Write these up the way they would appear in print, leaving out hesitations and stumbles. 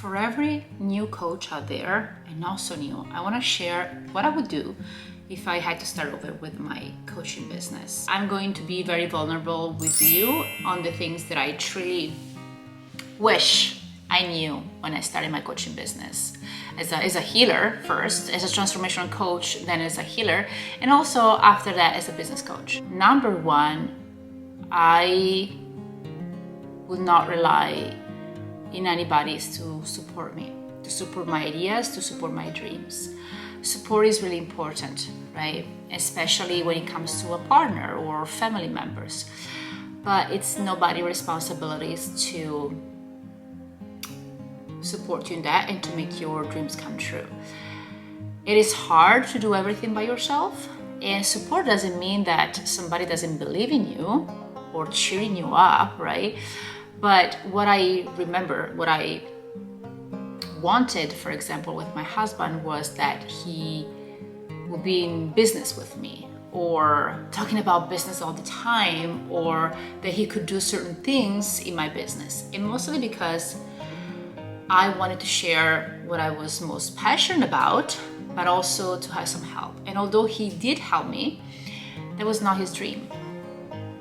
For every new coach out there, and not so new, I want to share what I would do if I had to start over with my coaching business. I'm going to be very vulnerable with you on the things that I truly wish I knew when I started my coaching business. As a healer first, as a transformational coach, then as a healer, and also after that as a business coach. Number one, I would not rely in anybody to support me, to support my ideas, to support my dreams. Support is really important, right? Especially when it comes to a partner or family members. But it's nobody's responsibilities to support you in that and to make your dreams come true. It is hard to do everything by yourself, and support doesn't mean that somebody doesn't believe in you or cheering you up, right? But what I remember, what I wanted, for example, with my husband was that he would be in business with me, or talking about business all the time, or that he could do certain things in my business. And mostly because I wanted to share what I was most passionate about, but also to have some help. And although he did help me, that was not his dream.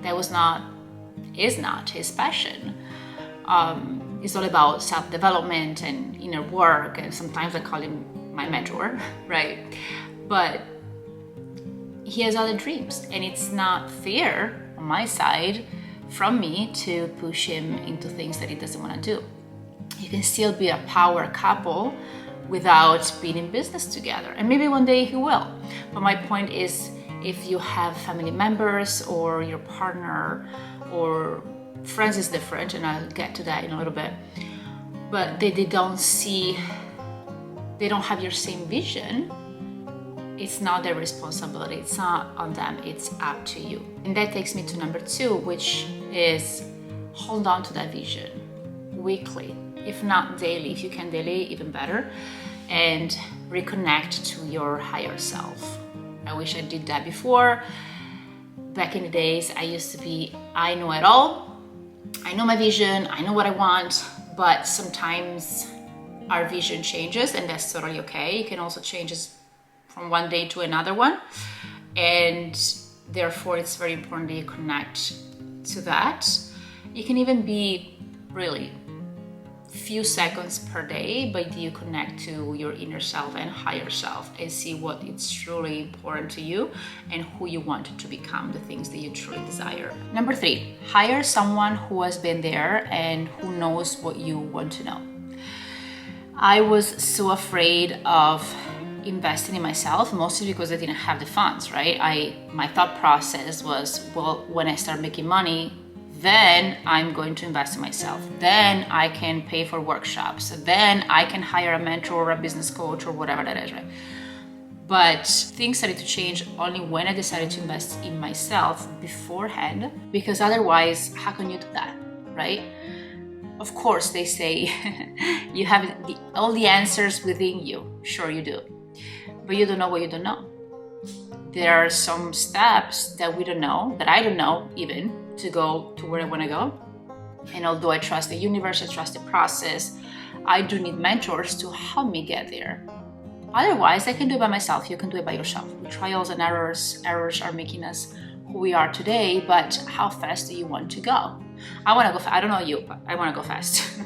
That is not his passion. It's all about self-development and inner work, and sometimes I call him my mentor, right? But he has other dreams, and it's not fair on my side from me to push him into things that he doesn't want to do. You can still be a power couple without being in business together, and maybe one day he will. But my point is, if you have family members or your partner or friends is different, and I'll get to that in a little bit, but they don't have your same vision, it's not their responsibility, it's not on them, it's up to you. And that takes me to number two, which is hold on to that vision weekly, if not daily. If you can daily, even better, and reconnect to your higher self. I wish I did that before. Back in the days, I used to be, I know it all, I know my vision, I know what I want, but sometimes our vision changes, and that's totally okay. It can also change from one day to another one, and therefore it's very important that you connect to that. It can even be really few seconds per day, but you connect to your inner self and higher self and see what is truly important to you and who you want to become, the things that you truly desire. Number three, hire someone who has been there and who knows what you want to know. I was so afraid of investing in myself, mostly because I didn't have the funds, right? My thought process was, well, when I start making money, then I'm going to invest in myself. Then I can pay for workshops. Then I can hire a mentor or a business coach or whatever that is, right? But things started to change only when I decided to invest in myself beforehand, because otherwise, how can you do that, right? Of course, they say you have all the answers within you. Sure, you do. But you don't know what you don't know. There are some steps that we don't know, that I don't know even, to go to where I want to go. And although I trust the universe, I trust the process, I do need mentors to help me get there. Otherwise, I can do it by myself. You can do it by yourself. With trials and errors are making us who we are today, but how fast do you want to go? I want to go fast. I don't know you, but I want to go fast.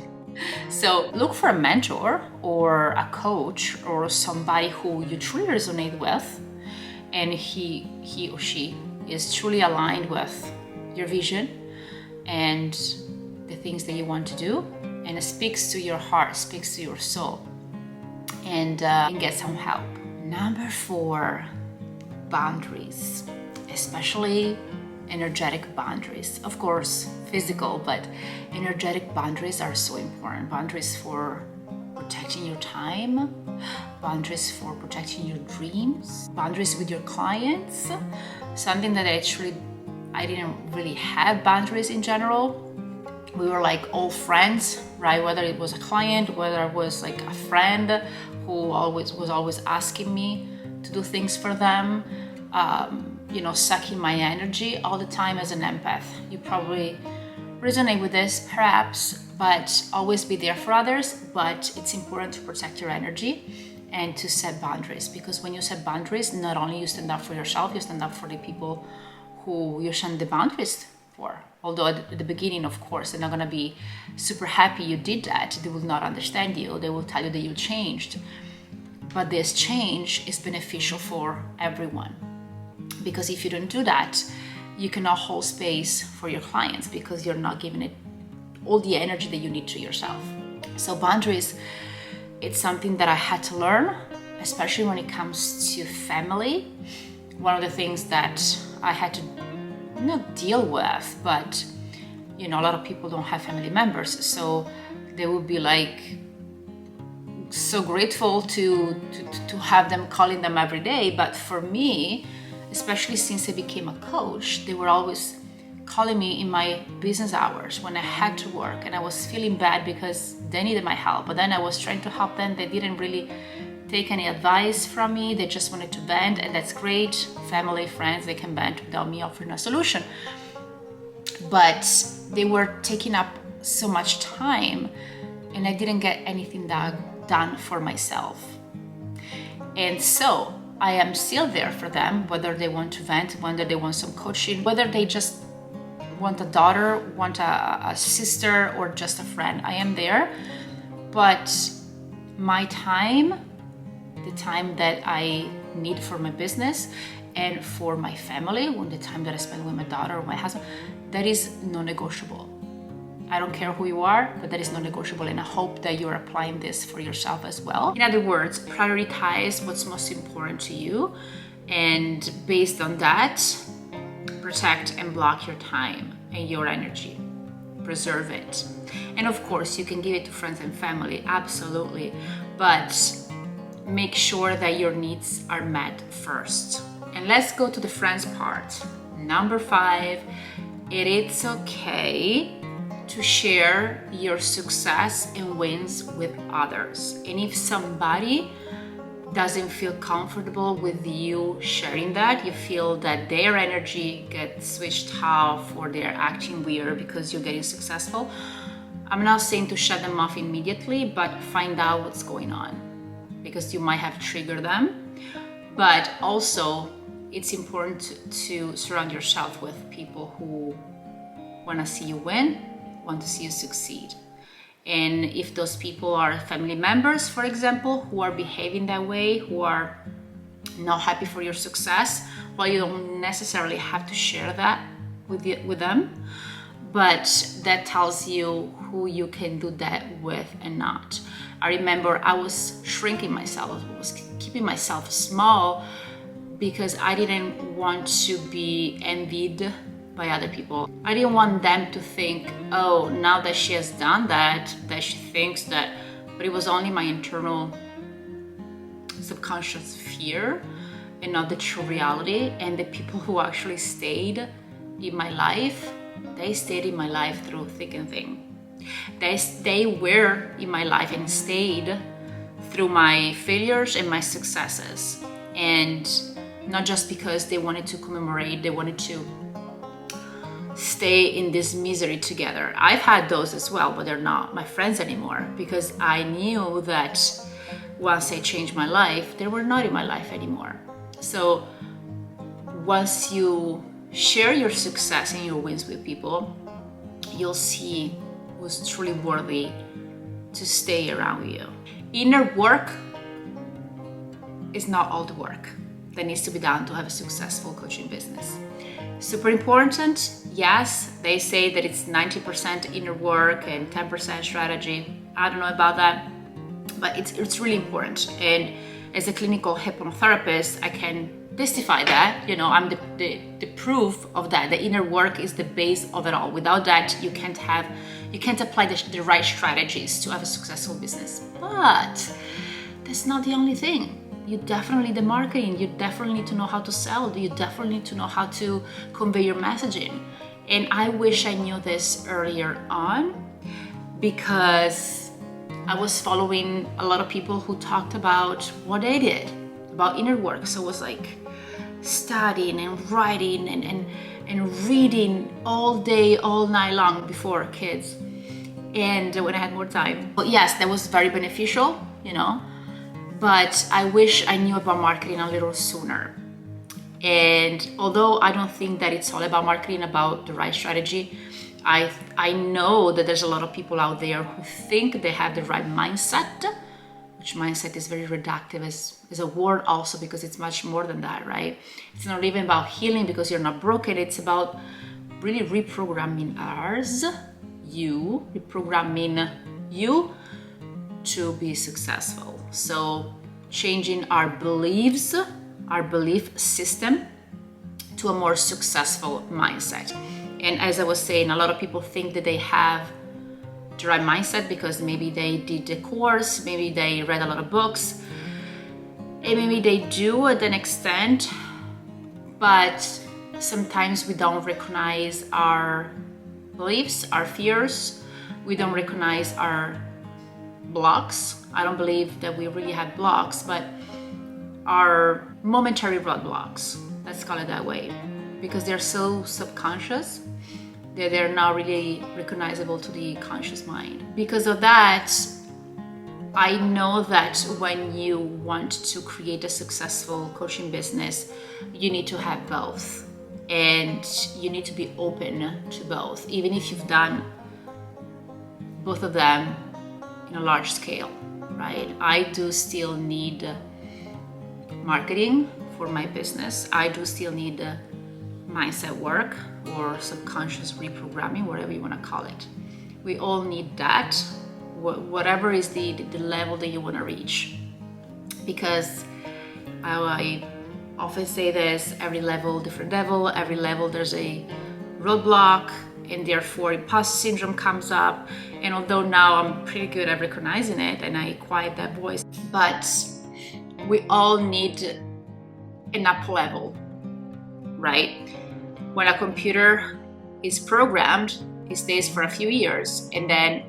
So look for a mentor or a coach or somebody who you truly resonate with, and he or she is truly aligned with your vision and the things that you want to do, and it speaks to your heart, speaks to your soul, and get some help. Number four, boundaries, especially energetic boundaries. Of course, physical, but energetic boundaries are so important. Boundaries for protecting your time, boundaries for protecting your dreams, boundaries with your clients. Something that I didn't really have boundaries in general. We were like all friends, right? Whether it was a client, whether it was like a friend who was always asking me to do things for them, sucking my energy all the time as an empath. You probably resonate with this, perhaps. but always be there for others. But it's important to protect your energy and to set boundaries, because when you set boundaries, not only you stand up for yourself, you stand up for the people who you set the boundaries for. Although at the beginning, of course, they're not going to be super happy you did that. They will not understand you. They will tell you that you changed. But this change is beneficial for everyone. Because if you don't do that, you cannot hold space for your clients, because you're not giving it all the energy that you need to yourself. So boundaries, it's something that I had to learn, especially when it comes to family. One of the things that I had to not deal with, but a lot of people don't have family members, so they would be like so grateful to have them, calling them every day. But for me, especially since I became a coach, they were always calling me in my business hours when I had to work, and I was feeling bad because they needed my help. But then I was trying to help them. They didn't really take any advice from me. They just wanted to vent, and that's great. Family, friends, they can vent without me offering a solution. But they were taking up so much time, and I didn't get anything done for myself. And so I am still there for them, whether they want to vent, whether they want some coaching, whether they just want a daughter, want a sister, or just a friend. I am there. But my time, the time that I need for my business and for my family, when the time that I spend with my daughter or my husband, that is non-negotiable. I don't care who you are, but that is non-negotiable, and I hope that you're applying this for yourself as well. In other words, prioritize what's most important to you, and based on that, protect and block your time and your energy. Preserve it. And of course, you can give it to friends and family, absolutely, but make sure that your needs are met first. And let's go to the friends part. Number 5, it is okay to share your success and wins with others. And if somebody doesn't feel comfortable with you sharing that, you feel that their energy gets switched off or they're acting weird because you're getting successful, I'm not saying to shut them off immediately, but find out what's going on, because you might have triggered them. But also, it's important to surround yourself with people who want to see you win, want to see you succeed. And if those people are family members, for example, who are behaving that way, who are not happy for your success, well, you don't necessarily have to share that with them, but that tells you who you can do that with and not. I remember I was shrinking myself, I was keeping myself small because I didn't want to be envied by other people. I didn't want them to think, oh, now that she has done that she thinks that, but it was only my internal subconscious fear and not the true reality. And the people who actually stayed in my life, they stayed in my life through thick and thin. They were in my life and stayed through my failures and my successes. And not just because they wanted to commemorate, they wanted to stay in this misery together. I've had those as well, but they're not my friends anymore, because I knew that once I changed my life, they were not in my life anymore. So once you share your success and your wins with people, you'll see who's truly worthy to stay around you. Inner work is not all the work that needs to be done to have a successful coaching business. Super important. Yes, they say that it's 90% inner work and 10% strategy. I don't know about that, but it's really important. And as a clinical hypnotherapist, I can testify that, I'm the proof of that. The inner work is the base of it all. Without that, you can't apply the right strategies to have a successful business. But that's not the only thing. You definitely need the marketing. You definitely need to know how to sell. You definitely need to know how to convey your messaging. And I wish I knew this earlier on, because I was following a lot of people who talked about what they did, about inner work. So it was like studying and writing and reading all day, all night long before kids. and when I had more time. But yes, that was very beneficial, you know, but I wish I knew about marketing a little sooner. And although I don't think that it's all about marketing, about the right strategy, I know that there's a lot of people out there who think they have the right mindset, which mindset is very reductive as a word also, because it's much more than that, right? It's not even about healing because you're not broken. It's about really reprogramming reprogramming you to be successful. So changing our beliefs, our belief system to a more successful mindset. And as I was saying, a lot of people think that they have the right mindset because maybe they did the course, maybe they read a lot of books, and maybe they do at an extent, but sometimes we don't recognize our beliefs, our fears. We don't recognize our blocks. I don't believe that we really have blocks, but our momentary roadblocks, let's call it that way, because they're so subconscious that they're not really recognizable to the conscious mind. Because of that, I know that when you want to create a successful coaching business, you need to have both, and you need to be open to both, even if you've done both of them in a large scale, right? I do still need marketing for my business. I do still need mindset work or subconscious reprogramming, whatever you want to call it. We all need that, whatever is the level that you want to reach. Because I often say this, every level, different level, every level there's a roadblock, and therefore imposter syndrome comes up. And although now I'm pretty good at recognizing it and I quiet that voice, but we all need an up level, right? When a computer is programmed, it stays for a few years and then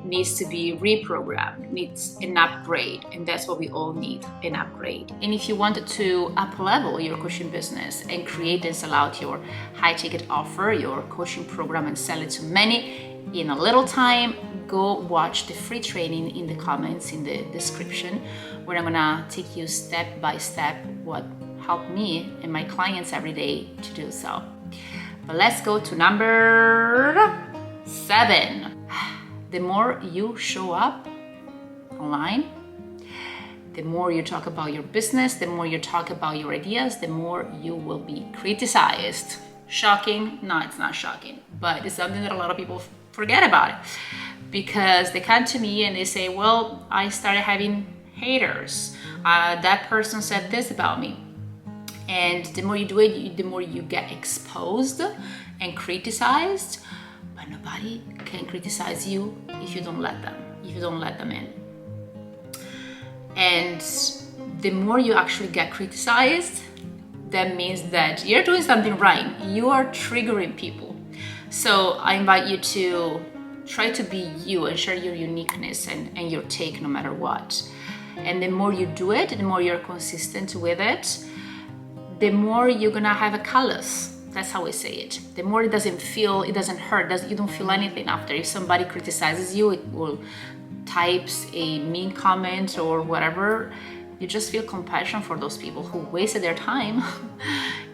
needs to be reprogrammed, needs an upgrade, and that's what we all need, an upgrade. And if you wanted to up level your coaching business and create and sell out your high ticket offer, your coaching program, and sell it to many in a little time, go watch the free training in the comments, in the description, where I'm gonna take you step by step what helped me and my clients every day to do so. But let's go to number 7. The more you show up online, the more you talk about your business, the more you talk about your ideas, the more you will be criticized. Shocking? No, it's not shocking, but it's something that a lot of people forget about it, because they come to me and they say, well, I started having haters. That person said this about me. And the more you do it, the more you get exposed and criticized. But nobody can criticize you if you don't let them in. And the more you actually get criticized, that means that you're doing something right. You are triggering people. So I invite you to try to be you and share your uniqueness and your take no matter what. And the more you do it, the more you're consistent with it, the more you're gonna have a callus. That's how we say it. The more it doesn't hurt, you don't feel anything after. If somebody criticizes you, it will types a mean comment or whatever, you just feel compassion for those people who wasted their time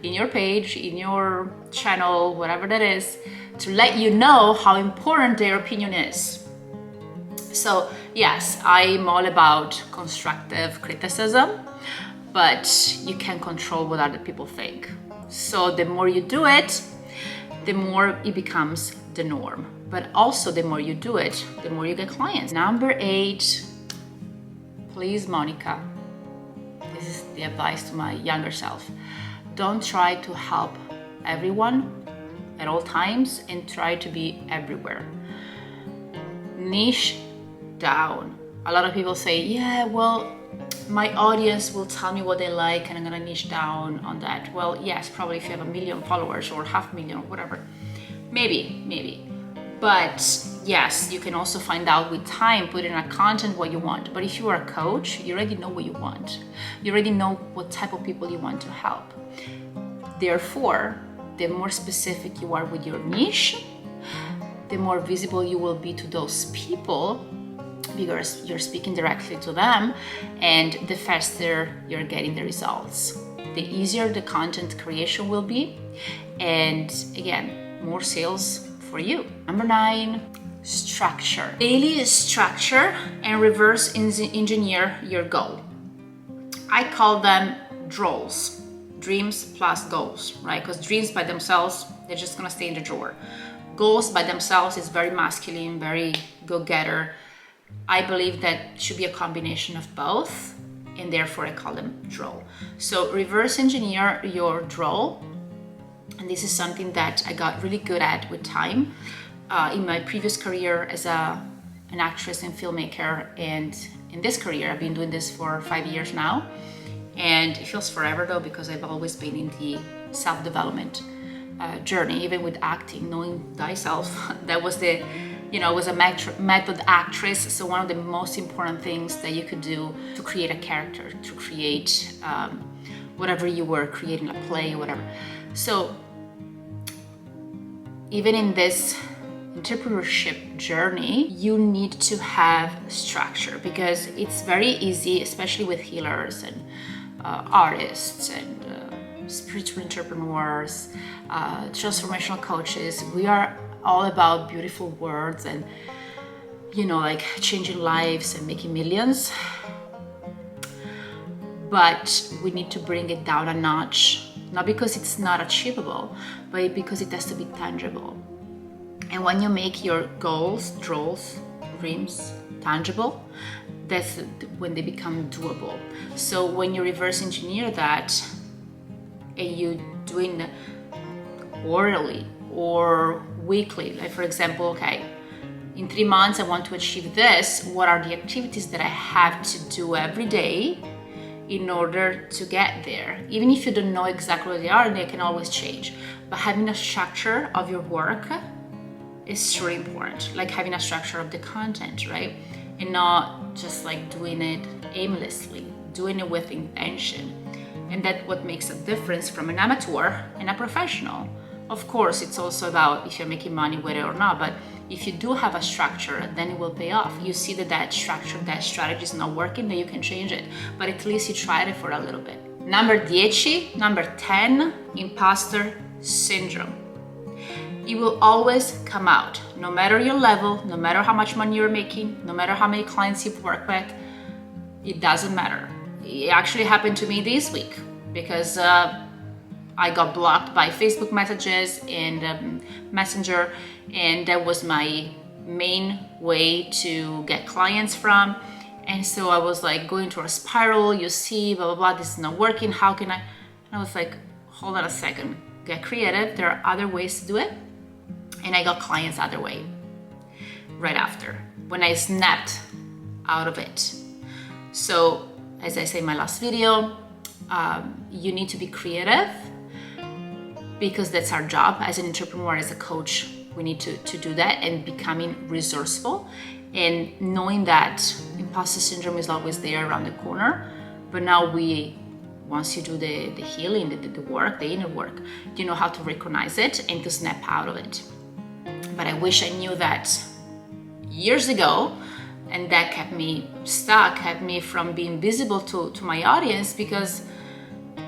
in your page, in your channel, whatever that is, to let you know how important their opinion is. So yes, I'm all about constructive criticism, but you can't control what other people think. So the more you do it, the more it becomes the norm. But also the more you do it, the more you get clients. Number 8, please, Monica, this is the advice to my younger self. Don't try to help everyone at all times and try to be everywhere. Niche down. A lot of people say, yeah, well, my audience will tell me what they like and I'm gonna niche down on that. Well, yes, probably if you have 1 million followers or 500,000 or whatever, maybe. But yes, you can also find out with time, put in a content what you want. But if you are a coach, you already know what you want. You already know what type of people you want to help. Therefore, the more specific you are with your niche, the more visible you will be to those people, because you're speaking directly to them, and the faster you're getting the results. The easier the content creation will be, and again, more sales for you. Number 9, structure. Daily structure and reverse engineer your goal. I call them DROLs, dreams plus goals, right? Because dreams by themselves, they're just gonna stay in the drawer. Goals by themselves is very masculine, very go-getter. I believe that should be a combination of both, and therefore I call them DROL. So reverse engineer your DROL, and this is something that I got really good at with time. In my previous career as an actress and filmmaker, and in this career, I've been doing this for 5 years now, and it feels forever though, because I've always been in the self-development journey, even with acting, knowing thyself. That was I was a method actress, so one of the most important things that you could do to create a character, to create whatever you were creating, a play, whatever. So even in this entrepreneurship journey, you need to have structure, because it's very easy, especially with healers and artists and spiritual entrepreneurs, transformational coaches. We are all about beautiful words and like changing lives and making millions, but we need to bring it down a notch, not because it's not achievable, but because it has to be tangible. And when you make your goals, DROLs, dreams, tangible, that's when they become doable. So when you reverse engineer that, and you doing quarterly or weekly, like for example, okay, in 3 months I want to achieve this, what are the activities that I have to do every day in order to get there? Even if you don't know exactly what they are, they can always change. But having a structure of your work is really important, like having a structure of the content, right? And not just like doing it aimlessly, doing it with intention. And that's what makes a difference from an amateur and a professional. Of course, it's also about if you're making money with it or not, but if you do have a structure, then it will pay off. You see that structure, that strategy is not working, then you can change it. But at least you tried it for a little bit. Number 10, imposter syndrome. It will always come out, no matter your level, no matter how much money you're making, no matter how many clients you've worked with, it doesn't matter. It actually happened to me this week, because I got blocked by Facebook messages and Messenger, and that was my main way to get clients from. And so I was like going through a spiral, you see, blah, blah, blah, this is not working, how can I? And I was like, hold on a second, get creative, there are other ways to do it. And I got clients other way, right after, when I snapped out of it. So, as I say in my last video, you need to be creative, because that's our job as an entrepreneur, as a coach. We need to do that, and becoming resourceful and knowing that imposter syndrome is always there around the corner. But now once you do the healing, the work, the inner work, you know how to recognize it and to snap out of it. But I wish I knew that years ago, and that kept me stuck, kept me from being visible to my audience, because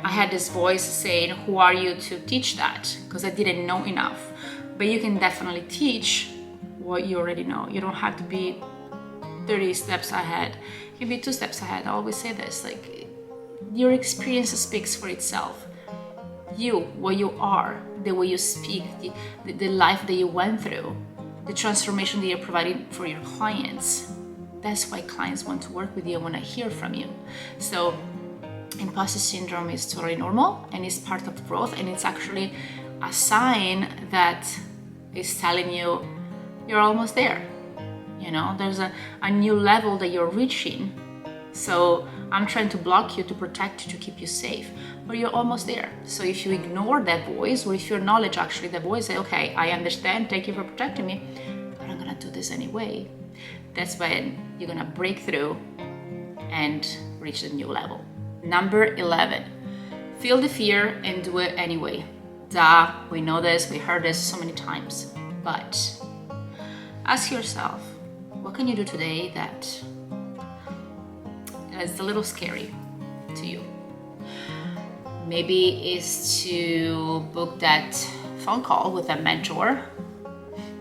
I had this voice saying, who are you to teach that? Because I didn't know enough. But you can definitely teach what you already know. You don't have to be 30 steps ahead. You can be 2 steps ahead. I always say this, like, your experience speaks for itself. You, what you are, the way you speak, the life that you went through, the transformation that you're providing for your clients. That's why clients want to work with you and want to hear from you. So imposter syndrome is totally normal, and it's part of growth, and it's actually a sign that is telling you you're almost there. There's a new level that you're reaching. So I'm trying to block you, to protect you, to keep you safe, but you're almost there. So if you ignore that voice, or if you acknowledge actually the voice, say, okay, I understand, thank you for protecting me, but I'm gonna do this anyway. That's when you're gonna break through and reach the new level. Number 11, feel the fear and do it anyway. Duh, we know this, we heard this so many times, but ask yourself, what can you do today that is a little scary to you? Maybe it's to book that phone call with a mentor,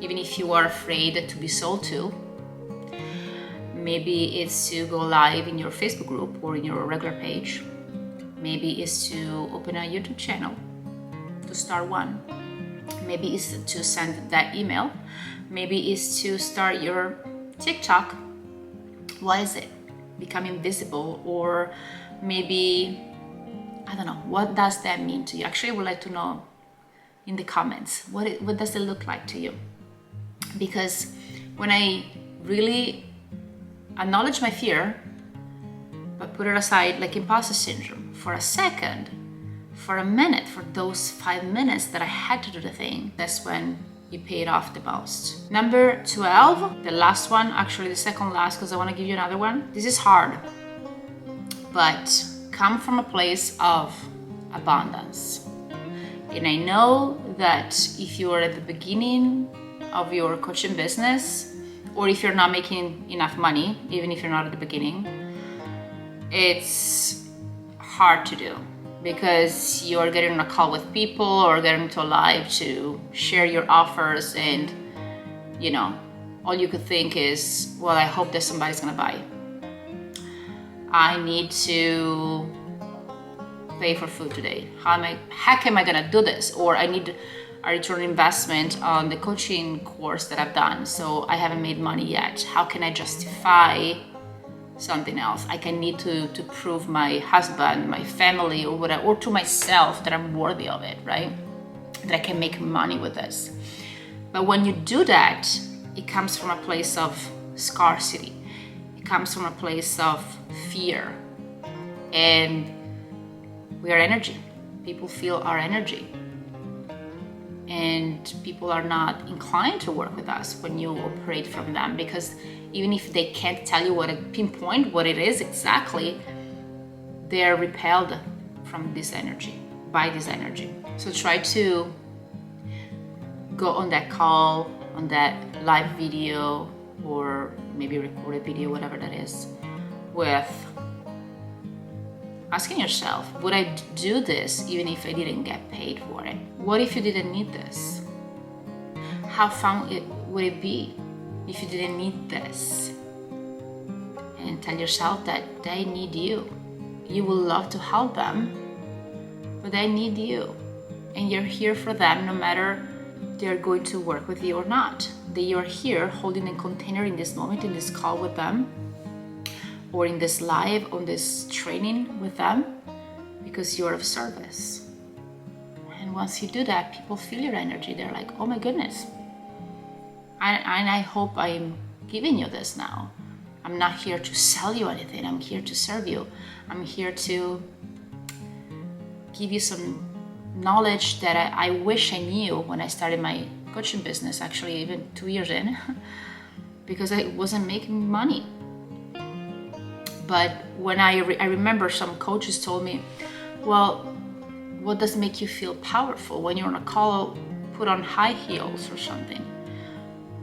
even if you are afraid to be sold to. Maybe it's to go live in your Facebook group or in your regular page. Maybe it's to open a YouTube channel, to start one. Maybe it's to send that email. Maybe it's to start your TikTok. What is it? Becoming visible, or maybe, I don't know, what does that mean to you? Actually, I would like to know in the comments, what does it look like to you? Because when I really acknowledge my fear, but put it aside like imposter syndrome for a second, for a minute, for those 5 minutes that I had to do the thing, that's when it paid off the most. Number 12, the last one, actually the second last, because I want to give you another one. This is hard, but come from a place of abundance. And I know that if you are at the beginning of your coaching business, or if you're not making enough money, even if you're not at the beginning, it's hard to do, because you're getting on a call with people or getting into a live to share your offers, and you know, all you could think is, well, I hope that somebody's gonna buy. I need to pay for food today. Heck am I gonna do this? Or I need a return investment on the coaching course that I've done, so I haven't made money yet. How can I justify something else? I can need to prove my husband, my family, or whatever, or to myself that I'm worthy of it, right? That I can make money with this. But when you do that, it comes from a place of scarcity. It comes from a place of fear. And we are energy. People feel our energy. And people are not inclined to work with us when you operate from them, because even if they can't tell you pinpoint what it is exactly, they're repelled from this energy, by this energy. So try to go on that call, on that live video, or maybe recorded video, whatever that is, with asking yourself, would I do this even if I didn't get paid for it? What if you didn't need this? How fun would it be if you didn't need this? And tell yourself that they need you. You will love to help them, but they need you. And you're here for them no matter they're going to work with you or not. They are here holding a container in this moment, in this call with them, or in this live, on this training with them, because you're of service. And once you do that, people feel your energy. They're like, oh my goodness. And I hope I'm giving you this now. I'm not here to sell you anything. I'm here to serve you. I'm here to give you some knowledge that I wish I knew when I started my coaching business, actually even 2 years in, because I wasn't making money. But when I remember some coaches told me, well, what does make you feel powerful when you're on a call, put on high heels or something?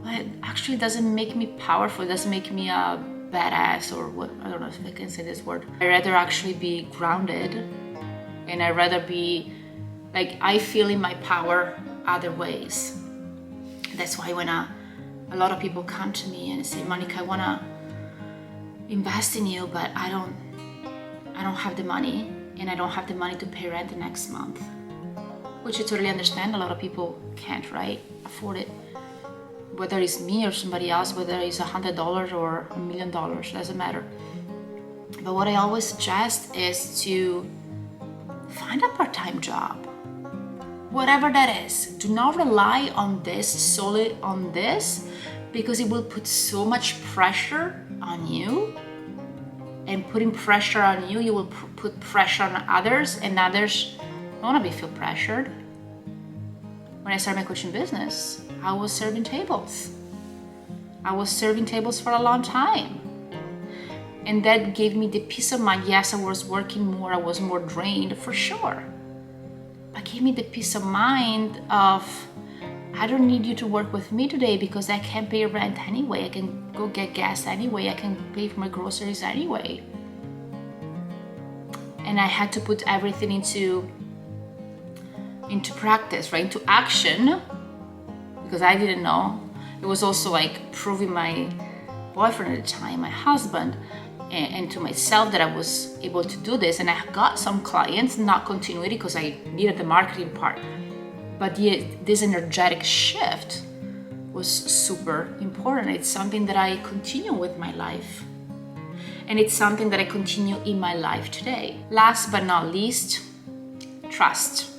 Well, it actually doesn't make me powerful. It doesn't make me a badass, or what, I don't know if I can say this word. I'd rather actually be grounded, and I'd rather be like, I feel in my power other ways. That's why when a lot of people come to me and say, Monica, I wanna invest in you, but I don't have the money, and I don't have the money to pay rent the next month, which I totally understand. A lot of people can't, right, afford it. Whether it's me or somebody else, whether it's $100 or $1 million, doesn't matter. But what I always suggest is to find a part-time job, whatever that is. Do not rely on this, solely on this, because it will put so much pressure on you, and putting pressure on you, you will put pressure on others, and others don't want to feel pressured. When I started my coaching business, I was serving tables. I was serving tables for a long time, and that gave me the peace of mind. Yes, I was working more, I was more drained for sure, but gave me the peace of mind of I don't need you to work with me today because I can't pay rent anyway. I can go get gas anyway. I can pay for my groceries anyway. And I had to put everything into practice, right? Into action, because I didn't know. It was also like proving my boyfriend at the time, my husband, and to myself that I was able to do this. And I got some clients, not continuity because I needed the marketing part. But this energetic shift was super important. It's something that I continue with my life. And it's something that I continue in my life today. Last but not least, trust.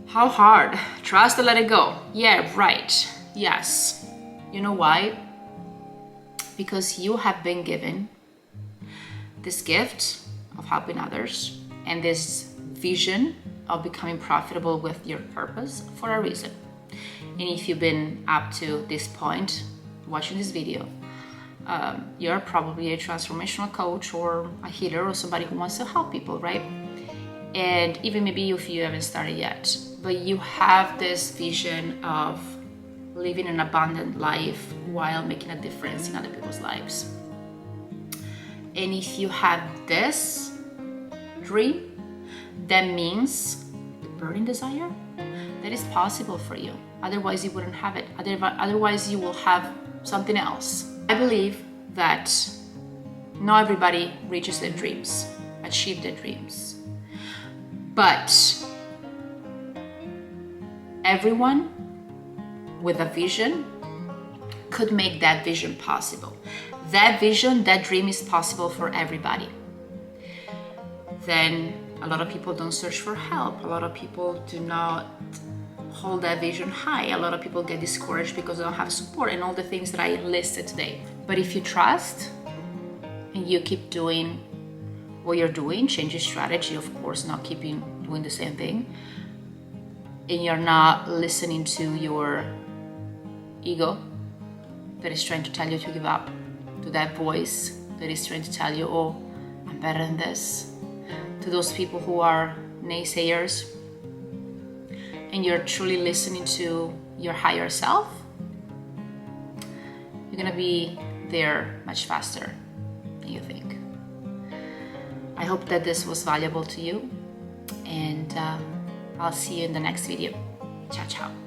How hard? Trust and let it go. Yeah, right. Yes. You know why? Because you have been given this gift of helping others and this vision of becoming profitable with your purpose for a reason. And if you've been up to this point watching this video, you're probably a transformational coach or a healer or somebody who wants to help people, right? And even maybe if you haven't started yet, but you have this vision of living an abundant life while making a difference in other people's lives. And if you have this dream, that means the burning desire, that is possible for you. Otherwise you wouldn't have it. Otherwise you will have something else. I believe that not everybody reaches their dreams, achieve their dreams. But everyone with a vision could make that vision possible. That vision, that dream is possible for everybody. Then a lot of people don't search for help. A lot of people do not hold that vision high. A lot of people get discouraged because they don't have support and all the things that I listed today. But if you trust and you keep doing what you're doing, change your strategy, of course, not keeping doing the same thing, and you're not listening to your ego that is trying to tell you to give up, to that voice that is trying to tell you, oh, I'm better than this, to those people who are naysayers, and you're truly listening to your higher self, you're gonna be there much faster than you think. I hope that this was valuable to you, and I'll see you in the next video. Ciao, ciao.